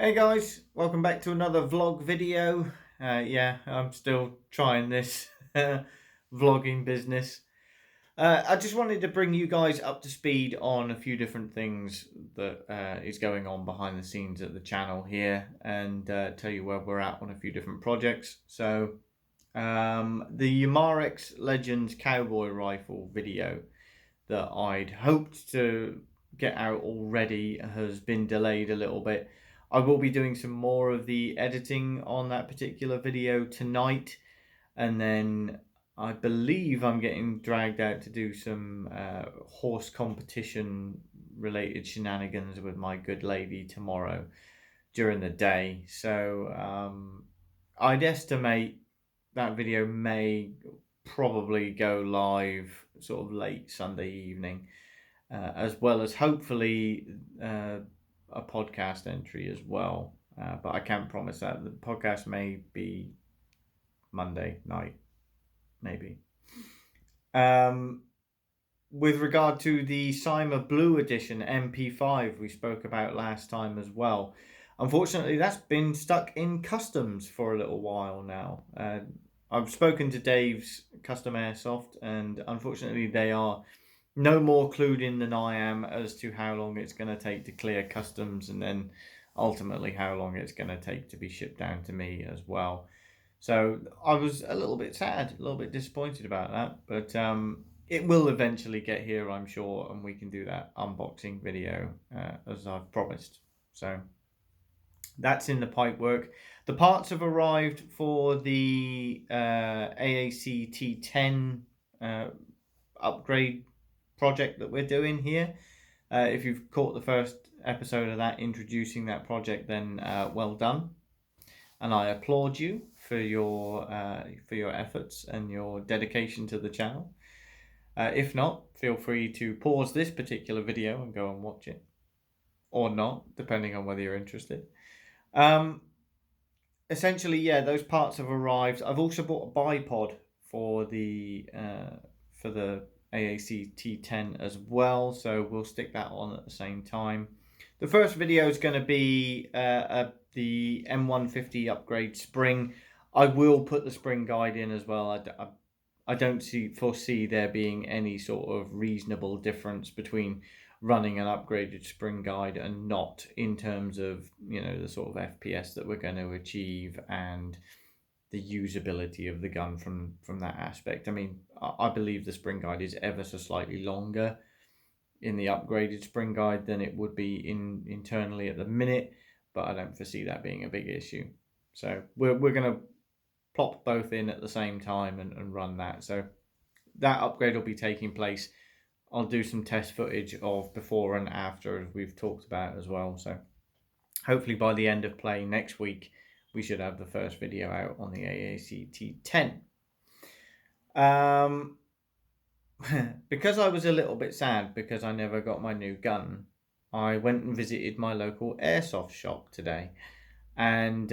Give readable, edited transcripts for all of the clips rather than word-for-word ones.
Hey guys, welcome back to another vlog video. Yeah, I'm still trying this vlogging business. I just wanted to bring you guys up to speed on a few different things that is going on behind the scenes at the channel here, and tell you where we're at on a few different projects. So, the Yamarex Legends Cowboy Rifle video that I'd hoped to get out already has been delayed a little bit. I will be doing some more of the editing on that particular video tonight, and then I believe I'm getting dragged out to do some horse competition related shenanigans with my good lady tomorrow during the day. So I'd estimate that video may probably go live sort of late Sunday evening, as well as hopefully a podcast entry as well. But I can't promise that. The podcast may be Monday night, maybe. With regard to the CYMA Blue Edition MP5 we spoke about last time as well, unfortunately that's been stuck in customs for a little while now. I've spoken to Dave's Custom Airsoft, and unfortunately they are no more clued in than I am as to how long it's going to take to clear customs, and then ultimately how long it's going to take to be shipped down to me as well. So I was a little bit sad, a little bit disappointed about that, but it will eventually get here, I'm sure, and we can do that unboxing video as I've promised. So that's in the pipe work. The parts have arrived for the AAC T10 upgrade project that we're doing here. If you've caught the first episode of that introducing that project, then well done, and I applaud you for your efforts and your dedication to the channel. If not, feel free to pause this particular video and go and watch it, or not, depending on whether you're interested. Essentially, yeah, those parts have arrived. I've also bought a bipod for the AAC T10 as well, so we'll stick that on at the same time. The first video is going to be the M150 upgrade spring. I will put the spring guide in as well. I don't foresee there being any sort of reasonable difference between running an upgraded spring guide and not, in terms of, you know, the sort of FPS that we're going to achieve and the usability of the gun from that aspect. I mean, I believe the spring guide is ever so slightly longer in the upgraded spring guide than it would be internally at the minute, but I don't foresee that being a big issue. So we're going to plop both in at the same time and run that. So that upgrade will be taking place. I'll do some test footage of before and after, as we've talked about as well. So hopefully by the end of play next week, we should have the first video out on the AAC T10. Because I was a little bit sad because I never got my new gun, I went and visited my local airsoft shop today, and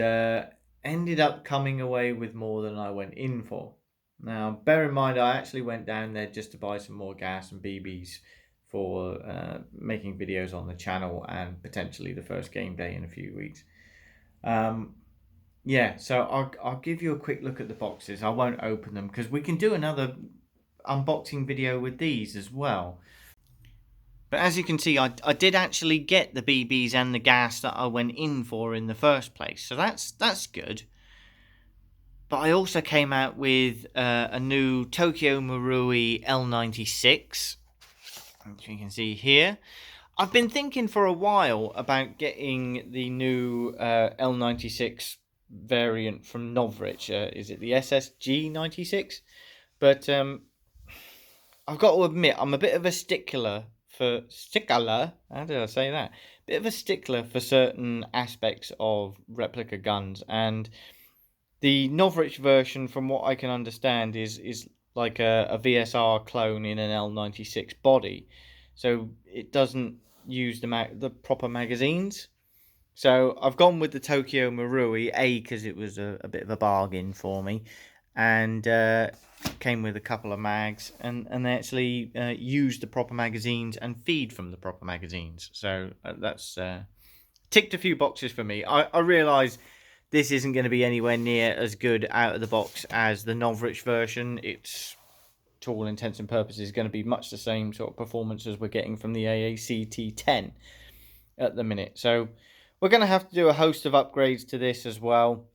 ended up coming away with more than I went in for. Now, bear in mind, I actually went down there just to buy some more gas and BBs for making videos on the channel and potentially the first game day in a few weeks. Yeah, so I'll give you a quick look at the boxes. I won't open them because we can do another unboxing video with these as well. But as you can see, I did actually get the BBs and the gas that I went in for in the first place, so that's good. But I also came out with a new Tokyo Marui L96, which you can see here. I've been thinking for a while about getting the new L96 variant from Novrich. Is it the SSG 96? But I've got to admit, I'm a bit of a stickler. How did I say that? Bit of a stickler for certain aspects of replica guns, and the Novrich version, from what I can understand, is like a VSR clone in an L96 body, so it doesn't use the proper magazines. So I've gone with the Tokyo Marui, because it was a bit of a bargain for me, and came with a couple of mags, and they actually use the proper magazines and feed from the proper magazines. So that's ticked a few boxes for me. I realise this isn't going to be anywhere near as good out of the box as the Novrich version. It's, to all intents and purposes, going to be much the same sort of performance as we're getting from the AAC-T10 at the minute. So we're going to have to do a host of upgrades to this as well.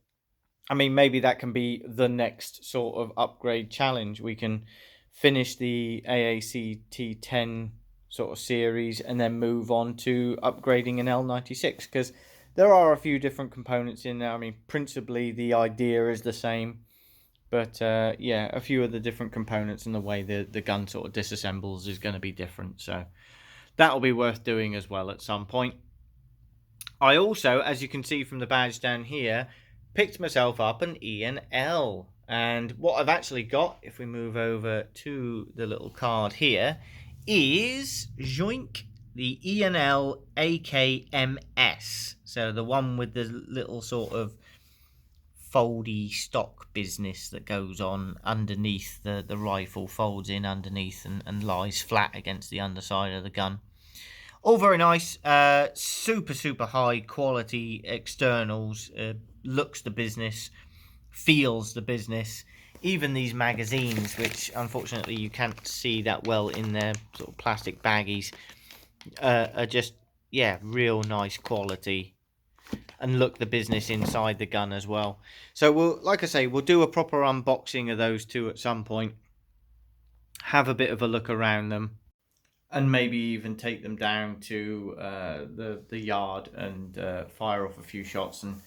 I mean, maybe that can be the next sort of upgrade challenge. We can finish the AAC-T10 sort of series and then move on to upgrading an L96, because there are a few different components in there. I mean, principally the idea is the same, but yeah, a few of the different components and the way the gun sort of disassembles is going to be different. So that'll be worth doing as well at some point. I also, as you can see from the badge down here, picked myself up an E&L. And what I've actually got, if we move over to the little card here, is joink, the E&L AKMS. So the one with the little sort of foldy stock business that goes on underneath the rifle, folds in underneath and lies flat against the underside of the gun. All very nice, super high quality externals, looks the business, feels the business. Even these magazines, which unfortunately you can't see that well in their sort of plastic baggies, are just, yeah, real nice quality and look the business inside the gun as well. So we'll, like I say, we'll do a proper unboxing of those two at some point, have a bit of a look around them, and maybe even take them down to the yard and fire off a few shots and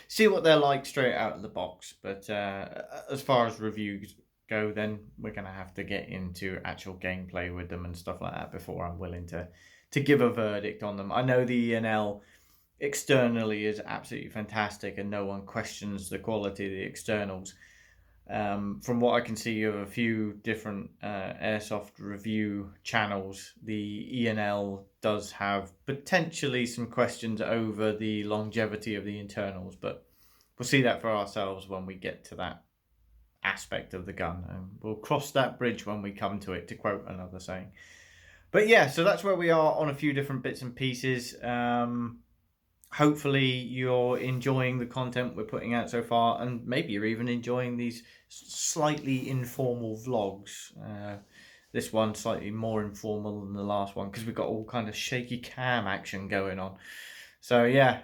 see what they're like straight out of the box. But as far as reviews go, then we're going to have to get into actual gameplay with them and stuff like that before I'm willing to give a verdict on them. I know the E&L externally is absolutely fantastic and no one questions the quality of the externals. From what I can see of a few different Airsoft review channels, the E&L does have potentially some questions over the longevity of the internals, but we'll see that for ourselves when we get to that aspect of the gun, and we'll cross that bridge when we come to it, to quote another saying. But yeah, so that's where we are on a few different bits and pieces. Hopefully you're enjoying the content we're putting out so far, and maybe you're even enjoying these slightly informal vlogs. This one slightly more informal than the last one because we've got all kind of shaky cam action going on. So yeah,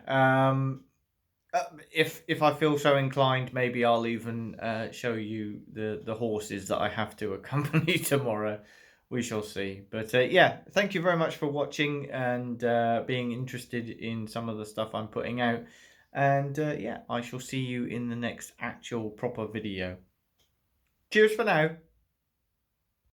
if I feel so inclined, maybe I'll even show you the horses that I have to accompany tomorrow. We shall see. But yeah, thank you very much for watching and being interested in some of the stuff I'm putting out. And yeah, I shall see you in the next actual proper video. Cheers for now.